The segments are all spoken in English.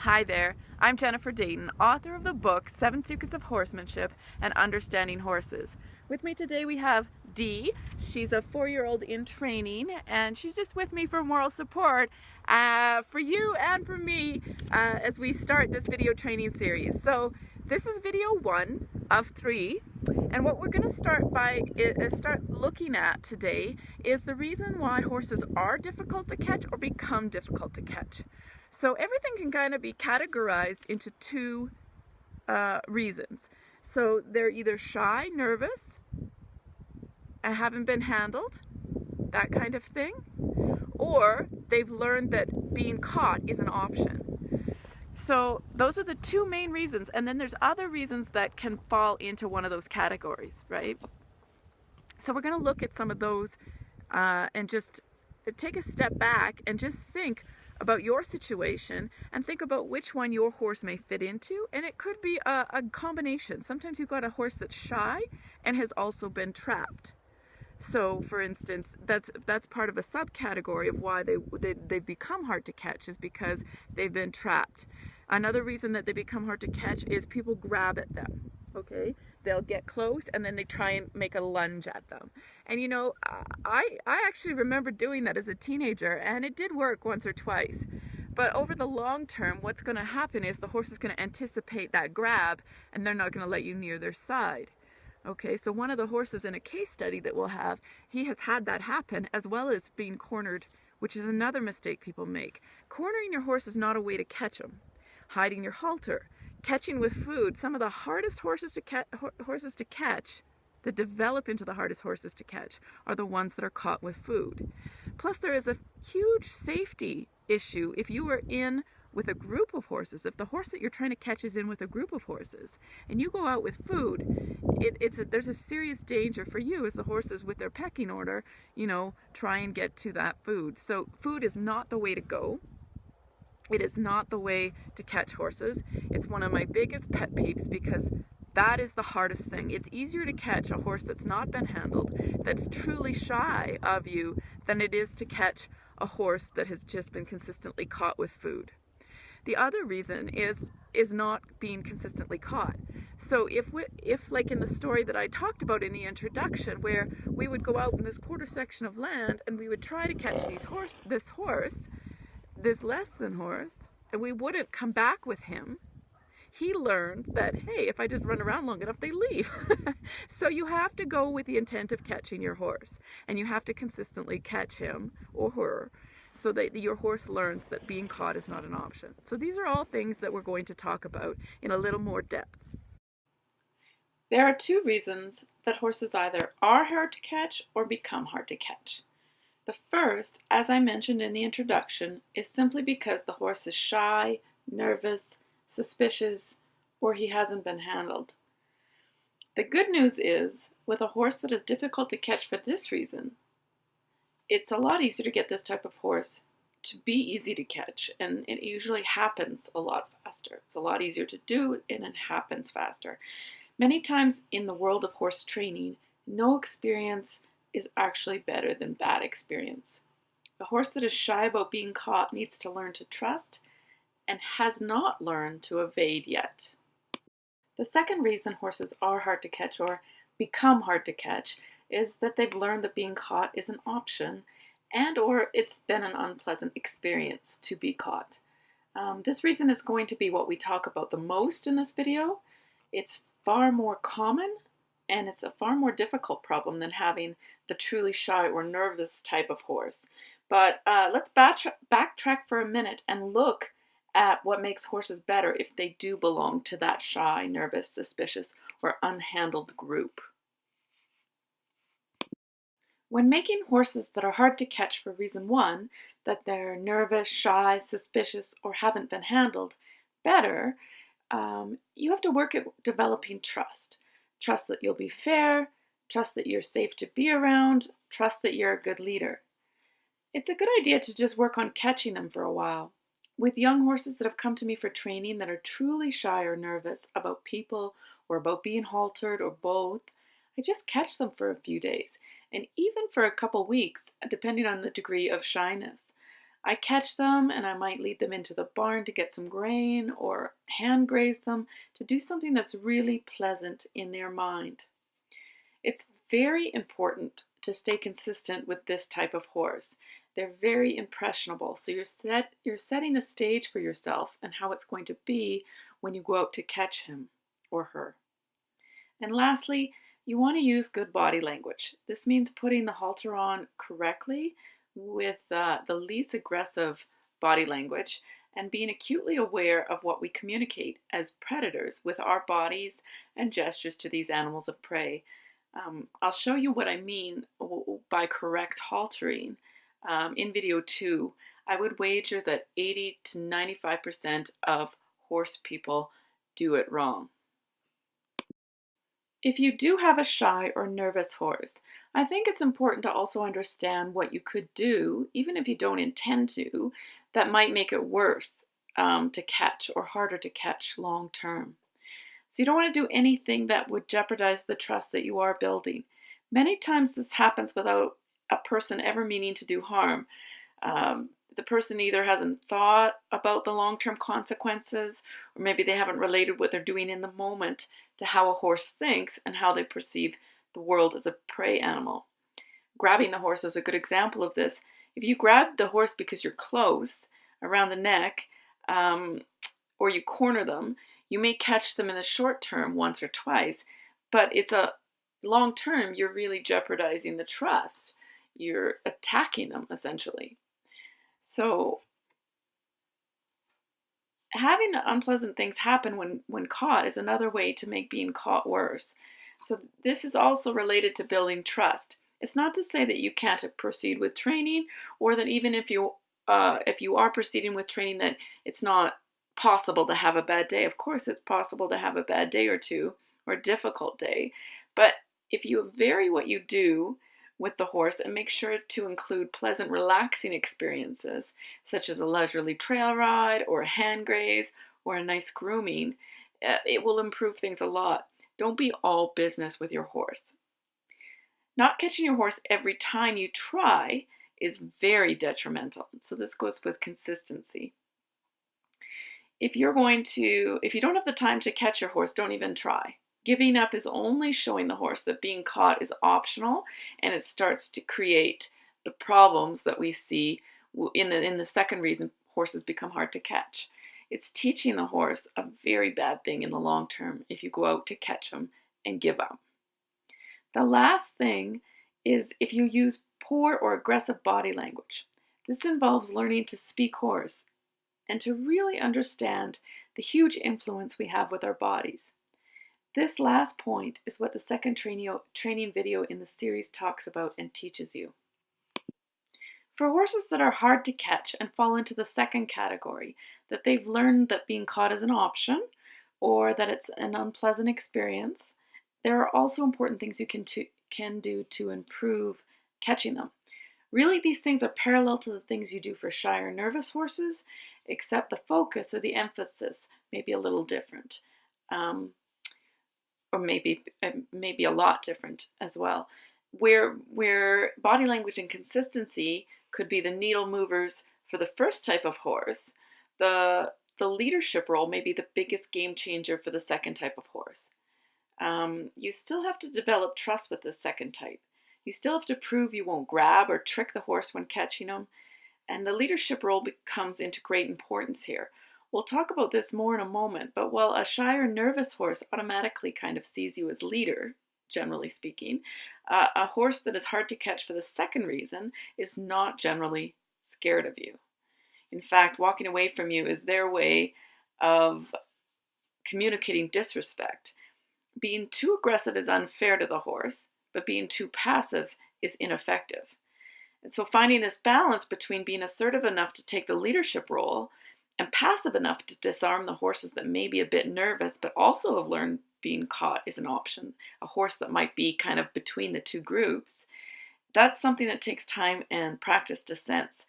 Hi there, I'm Jennifer Dayton, author of the book 7 Secrets of Horsemanship and Understanding Horses. With me today we have Dee. She's a 4-year-old in training and she's just with me for moral support for you and for me as we start this video training series. So this is video 1 of 3, and what we're going to start looking at today is the reason why horses are difficult to catch or become difficult to catch. So everything can kind of be categorized into two reasons. So they're either shy, nervous, and haven't been handled, that kind of thing, or they've learned that being caught is an option. So those are the two main reasons, and then there's other reasons that can fall into one of those categories, right? So we're going to look at some of those and just take a step back and just think about your situation and think about which one your horse may fit into. And it could be a combination. Sometimes you've got a horse that's shy and has also been trapped. So for instance, that's part of a subcategory of why they become hard to catch, is because they've been trapped. Another reason that they become hard to catch is people grab at them. Okay, they'll get close and then they try and make a lunge at them. And you know, I actually remember doing that as a teenager, and it did work once or twice. But over the long term, what's going to happen is the horse is going to anticipate that grab and they're not going to let you near their side. Okay, so one of the horses in a case study that we'll have, he has had that happen, as well as being cornered, which is another mistake people make. Cornering your horse is not a way to catch them. Hiding your halter, catching with food. Some of the hardest horses to catch, that develop into the hardest horses to catch, are the ones that are caught with food. Plus, there is a huge safety issue if you are in with a group of horses. If the horse that you're trying to catch is in with a group of horses and you go out with food, there's a serious danger for you as the horses with their pecking order, you know, try and get to that food. So food is not the way to go. It is not the way to catch horses. It's one of my biggest pet peeves because that is the hardest thing. It's easier to catch a horse that's not been handled, that's truly shy of you, than it is to catch a horse that has just been consistently caught with food. The other reason is not being consistently caught. So if like in the story that I talked about in the introduction, where we would go out in this quarter section of land and we would try to catch this less than horse, and we wouldn't come back with him, he learned that, hey, if I just run around long enough, they leave. So you have to go with the intent of catching your horse, and you have to consistently catch him or her, so that your horse learns that being caught is not an option. So these are all things that we're going to talk about in a little more depth. There are two reasons that horses either are hard to catch or become hard to catch. The first, as I mentioned in the introduction, is simply because the horse is shy, nervous, suspicious, or he hasn't been handled. The good news is, with a horse that is difficult to catch for this reason, it's a lot easier to get this type of horse to be easy to catch, and it usually happens a lot faster. It's a lot easier to do, and it happens faster. Many times in the world of horse training, no experience is actually better than bad experience. A horse that is shy about being caught needs to learn to trust and has not learned to evade yet. The second reason horses are hard to catch or become hard to catch is that they've learned that being caught is an option, and or it's been an unpleasant experience to be caught. This reason is going to be what we talk about the most in this video. It's far more common, and it's a far more difficult problem than having the truly shy or nervous type of horse. But let's backtrack for a minute and look at what makes horses better if they do belong to that shy, nervous, suspicious, or unhandled group. When making horses that are hard to catch for reason 1, that they're nervous, shy, suspicious, or haven't been handled, better, you have to work at developing trust. Trust that you'll be fair, trust that you're safe to be around, trust that you're a good leader. It's a good idea to just work on catching them for a while. With young horses that have come to me for training that are truly shy or nervous about people or about being haltered or both, I just catch them for a few days, and even for a couple weeks, depending on the degree of shyness. I catch them and I might lead them into the barn to get some grain or hand graze them to do something that's really pleasant in their mind. It's very important to stay consistent with this type of horse. They're very impressionable, so you're setting the stage for yourself and how it's going to be when you go out to catch him or her. And lastly, you want to use good body language. This means putting the halter on correctly with the least aggressive body language and being acutely aware of what we communicate as predators with our bodies and gestures to these animals of prey. I'll show you what I mean by correct haltering in video 2. I would wager that 80 to 95% of horse people do it wrong. If you do have a shy or nervous horse, I think it's important to also understand what you could do, even if you don't intend to, that might make it worse to catch or harder to catch long term. So you don't want to do anything that would jeopardize the trust that you are building. Many times this happens without a person ever meaning to do harm. The person either hasn't thought about the long-term consequences, or maybe they haven't related what they're doing in the moment to how a horse thinks and how they perceive the world as a prey animal. Grabbing the horse is a good example of this. If you grab the horse because you're close around the neck, or you corner them, you may catch them in the short term once or twice, but it's a long term, you're really jeopardizing the trust. You're attacking them essentially. So having unpleasant things happen when caught is another way to make being caught worse. So this is also related to building trust. It's not to say that you can't proceed with training, or that even if you are proceeding with training, that it's not possible to have a bad day. Of course, it's possible to have a bad day or two, or a difficult day. But if you vary what you do with the horse and make sure to include pleasant, relaxing experiences, such as a leisurely trail ride or a hand graze or a nice grooming, it will improve things a lot. Don't be all business with your horse. Not catching your horse every time you try is very detrimental. So this goes with consistency. If you don't have the time to catch your horse, don't even try. Giving up is only showing the horse that being caught is optional, and it starts to create the problems that we see in the second reason horses become hard to catch. It's teaching the horse a very bad thing in the long term if you go out to catch them and give up. The last thing is if you use poor or aggressive body language. This involves learning to speak horse and to really understand the huge influence we have with our bodies. This last point is what the second training video in the series talks about and teaches you. For horses that are hard to catch and fall into the second category, that they've learned that being caught is an option or that it's an unpleasant experience, there are also important things you can do to improve catching them. Really, these things are parallel to the things you do for shy or nervous horses, except the focus or the emphasis may be a little different. Or maybe a lot different as well. Where body language and consistency could be the needle movers for the first type of horse, the leadership role may be the biggest game changer for the second type of horse. You still have to develop trust with the second type. You still have to prove you won't grab or trick the horse when catching them, and the leadership role comes into great importance here. We'll talk about this more in a moment, but while a shy or nervous horse automatically kind of sees you as leader, generally speaking, a horse that is hard to catch for the second reason is not generally scared of you. In fact, walking away from you is their way of communicating disrespect. Being too aggressive is unfair to the horse, but being too passive is ineffective. And so finding this balance between being assertive enough to take the leadership role and passive enough to disarm the horses that may be a bit nervous but also have learned being caught is an option. A horse that might be kind of between the two groups. That's something that takes time and practice to sense.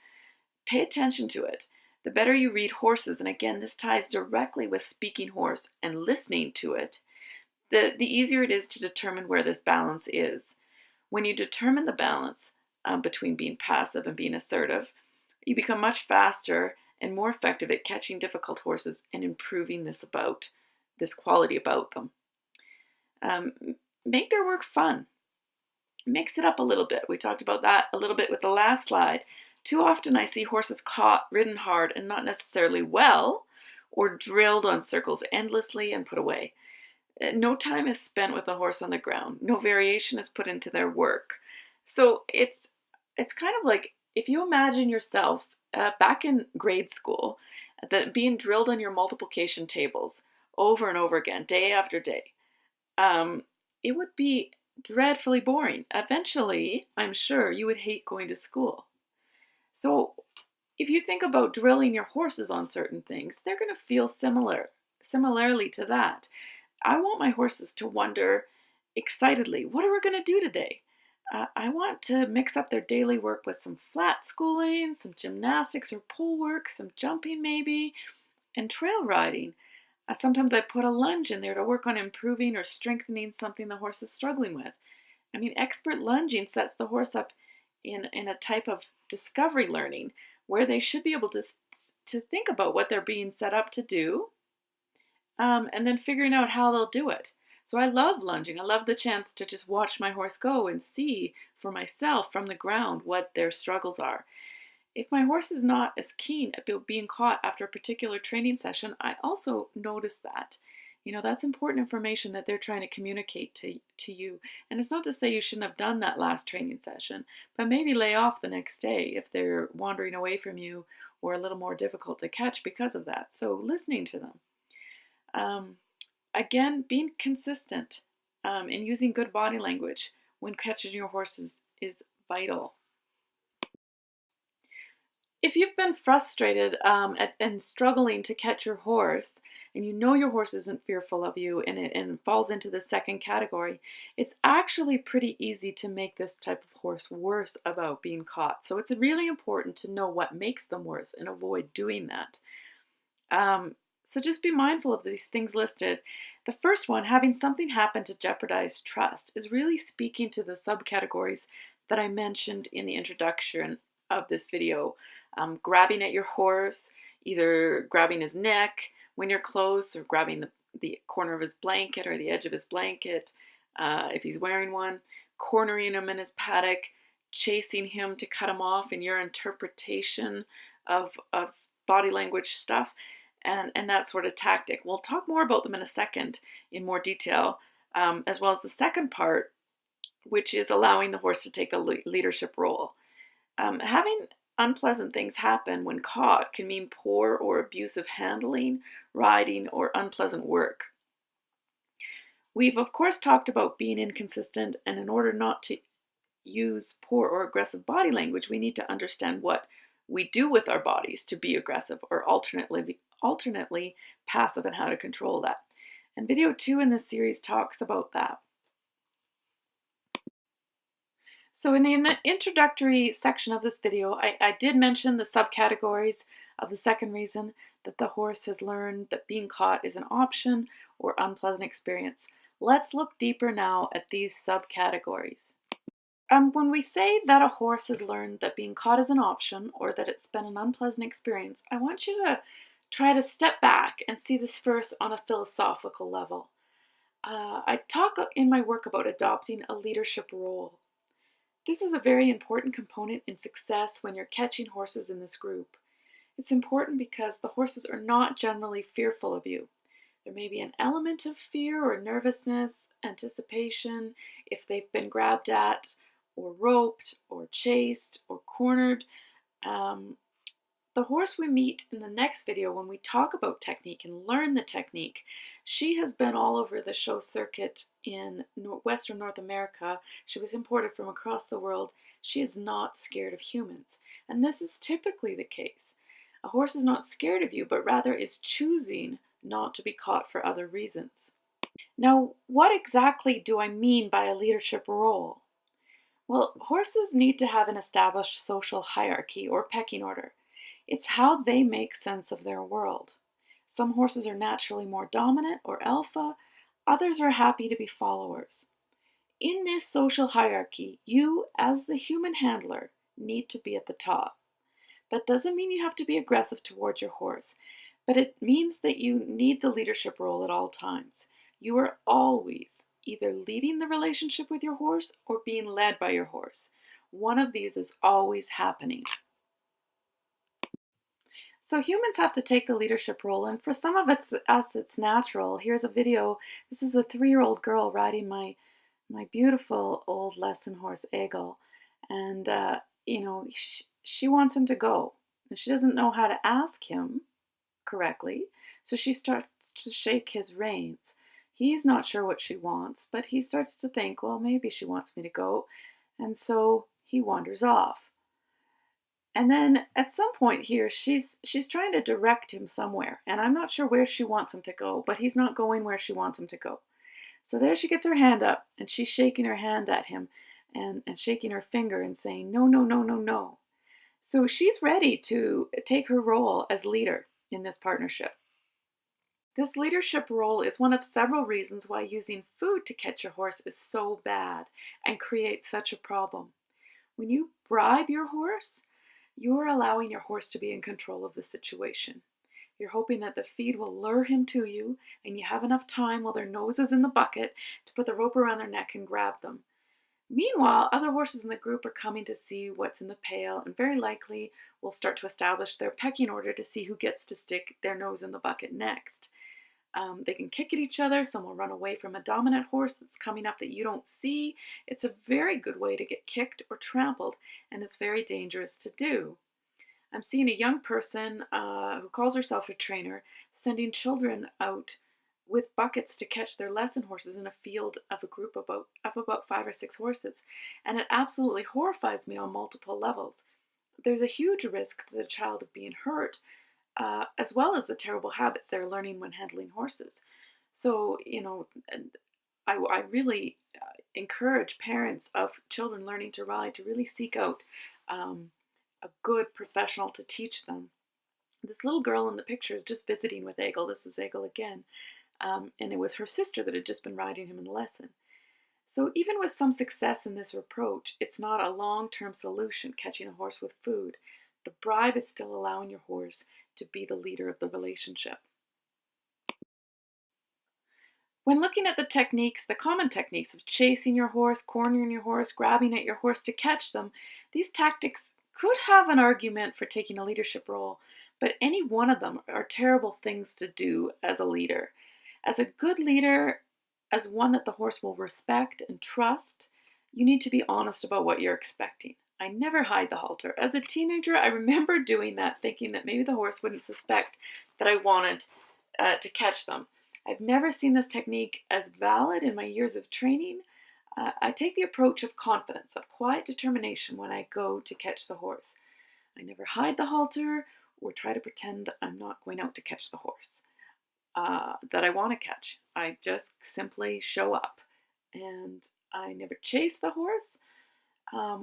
Pay attention to it. The better you read horses, and again, this ties directly with speaking horse and listening to it, the easier it is to determine where this balance is. When you determine the balance between being passive and being assertive, You become much faster and more effective at catching difficult horses and improving this quality about them. Um, Make their work fun. Mix it up a little bit. We talked about that a little bit with the last slide. Too often I see horses caught, ridden hard, and not necessarily well, or drilled on circles endlessly and put away. No time is spent with a horse on the ground. No variation is put into their work. So it's kind of like if you imagine yourself back in grade school, that being drilled on your multiplication tables over and over again, day after day. It would be dreadfully boring. Eventually, I'm sure you would hate going to school. So if you think about drilling your horses on certain things, they're going to feel similarly to that. I want my horses to wonder excitedly, what are we going to do today? I want to mix up their daily work with some flat schooling, some gymnastics or pole work, some jumping maybe, and trail riding. Sometimes I put a lunge in there to work on improving or strengthening something the horse is struggling with. I mean, expert lunging sets the horse up in a type of discovery learning where they should be able to think about what they're being set up to do, and then figuring out how they'll do it. So I love lunging. I love the chance to just watch my horse go and see for myself from the ground what their struggles are. If my horse is not as keen about being caught after a particular training session, I also notice that. That's important information that they're trying to communicate to you. And it's not to say you shouldn't have done that last training session, but maybe lay off the next day if they're wandering away from you or a little more difficult to catch because of that. So listening to them. Again, being consistent and using good body language when catching your horses is vital. If you've been frustrated and struggling to catch your horse, and you know your horse isn't fearful of you and it falls into the second category, it's actually pretty easy to make this type of horse worse about being caught. So it's really important to know what makes them worse and avoid doing that. So just be mindful of these things listed. The first one, having something happen to jeopardize trust, is really speaking to the subcategories that I mentioned in the introduction of this video. Grabbing at your horse, either grabbing his neck when you're close or grabbing the corner of his blanket or the edge of his blanket if he's wearing one, cornering him in his paddock, chasing him to cut him off in your interpretation of body language stuff, and that sort of tactic. We'll talk more about them in a second in more detail, as well as the second part, which is allowing the horse to take the leadership role. Having unpleasant things happen when caught can mean poor or abusive handling, riding, or unpleasant work. We've of course talked about being inconsistent, and in order not to use poor or aggressive body language, we need to understand what we do with our bodies to be aggressive or alternately passive and how to control that. And video 2 in this series talks about that. So in the introductory section of this video, I did mention the subcategories of the second reason that the horse has learned that being caught is an option or unpleasant experience. Let's look deeper now at these subcategories. When we say that a horse has learned that being caught is an option or that it's been an unpleasant experience, I want you to try to step back and see this first on a philosophical level. I talk in my work about adopting a leadership role. This is a very important component in success when you're catching horses in this group. It's important because the horses are not generally fearful of you. There may be an element of fear or nervousness, anticipation, if they've been grabbed at or roped or chased or cornered. The horse we meet in the next video when we talk about technique and learn the technique, she has been all over the show circuit in Western North America. She was imported from across the world. She is not scared of humans. And this is typically the case. A horse is not scared of you, but rather is choosing not to be caught for other reasons. Now, what exactly do I mean by a leadership role? Well, horses need to have an established social hierarchy or pecking order. It's how they make sense of their world. Some horses are naturally more dominant or alpha, others are happy to be followers. In this social hierarchy, you, as the human handler, need to be at the top. That doesn't mean you have to be aggressive towards your horse, but it means that you need the leadership role at all times. You are always either leading the relationship with your horse or being led by your horse. One of these is always happening. So humans have to take the leadership role, and for some of us, it's natural. Here's a video. This is a 3-year-old girl riding my beautiful old lesson horse, Eagle, and she wants him to go, and she doesn't know how to ask him correctly, so she starts to shake his reins. He's not sure what she wants, but he starts to think, well, maybe she wants me to go, and so he wanders off. And then at some point here, she's trying to direct him somewhere, and I'm not sure where she wants him to go, but he's not going where she wants him to go. So there she gets her hand up, and she's shaking her hand at him and shaking her finger and saying, no, no, no, no, no. So she's ready to take her role as leader in this partnership. This leadership role is one of several reasons why using food to catch your horse is so bad and creates such a problem. When you bribe your horse, you're allowing your horse to be in control of the situation. You're hoping that the feed will lure him to you, and you have enough time while their nose is in the bucket to put the rope around their neck and grab them. Meanwhile, other horses in the group are coming to see what's in the pail, and very likely will start to establish their pecking order to see who gets to stick their nose in the bucket next. They can kick at each other. Some will run away from a dominant horse that's coming up that you don't see. It's a very good way to get kicked or trampled, and it's very dangerous to do. I'm seeing a young person who calls herself a trainer sending children out with buckets to catch their lesson horses in a field of a group of about 5 or 6 horses. And it absolutely horrifies me on multiple levels. There's a huge risk to the child of being hurt, as well as the terrible habits they're learning when handling horses. So, I really encourage parents of children learning to ride to really seek out a good professional to teach them. This little girl in the picture is just visiting with Eagle. This is Eagle again. And it was her sister that had just been riding him in the lesson. So even with some success in this approach, it's not a long-term solution, catching a horse with food. The bribe is still allowing your horse to be the leader of the relationship. When looking at the techniques, the common techniques of chasing your horse, cornering your horse, grabbing at your horse to catch them, these tactics could have an argument for taking a leadership role, but any one of them are terrible things to do as a leader. As a good leader, as one that the horse will respect and trust, you need to be honest about what you're expecting. I never hide the halter. As a teenager, I remember doing that, thinking that maybe the horse wouldn't suspect that I wanted to catch them. I've never seen this technique as valid in my years of training. I take the approach of confidence, of quiet determination when I go to catch the horse. I never hide the halter or try to pretend I'm not going out to catch the horse that I want to catch. I just simply show up, and I never chase the horse.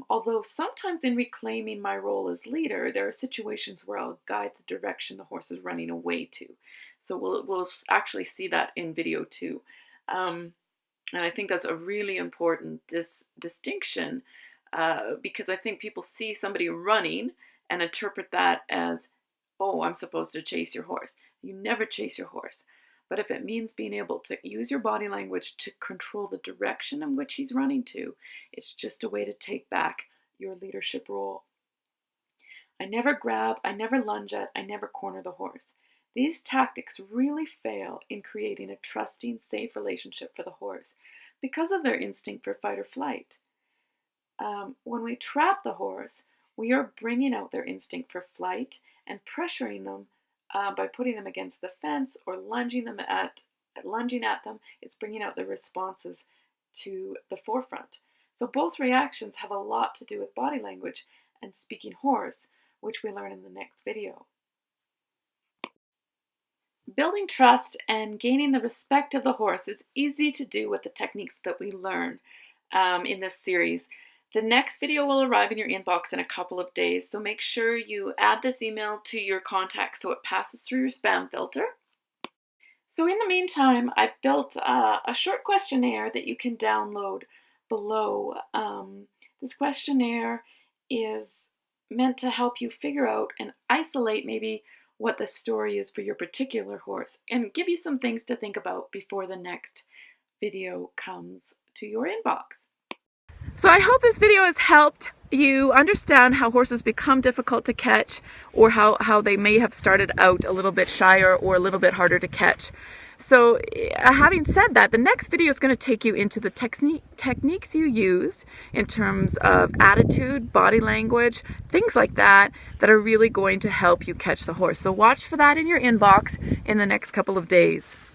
Although sometimes in reclaiming my role as leader, there are situations where I'll guide the direction the horse is running away to. So we'll actually see that in video 2. And I think that's a really important distinction because I think people see somebody running and interpret that as, oh, I'm supposed to chase your horse. You never chase your horse. But if it means being able to use your body language to control the direction in which he's running to, it's just a way to take back your leadership role. I never grab, I never lunge at, I never corner the horse. These tactics really fail in creating a trusting, safe relationship for the horse because of their instinct for fight or flight. When we trap the horse, we are bringing out their instinct for flight and pressuring them by putting them against the fence or lunging at them. It's bringing out the responses to the forefront. So both reactions have a lot to do with body language and speaking horse, which we learn in the next video. Building trust and gaining the respect of the horse is easy to do with the techniques that we learn in this series. The next video will arrive in your inbox in a couple of days, so make sure you add this email to your contacts so it passes through your spam filter. So in the meantime, I've built a short questionnaire that you can download below. This questionnaire is meant to help you figure out and isolate maybe what the story is for your particular horse and give you some things to think about before the next video comes to your inbox. So I hope this video has helped you understand how horses become difficult to catch, or how they may have started out a little bit shyer or a little bit harder to catch. So having said that, the next video is going to take you into the techniques you use in terms of attitude, body language, things like that, that are really going to help you catch the horse. So watch for that in your inbox in the next couple of days.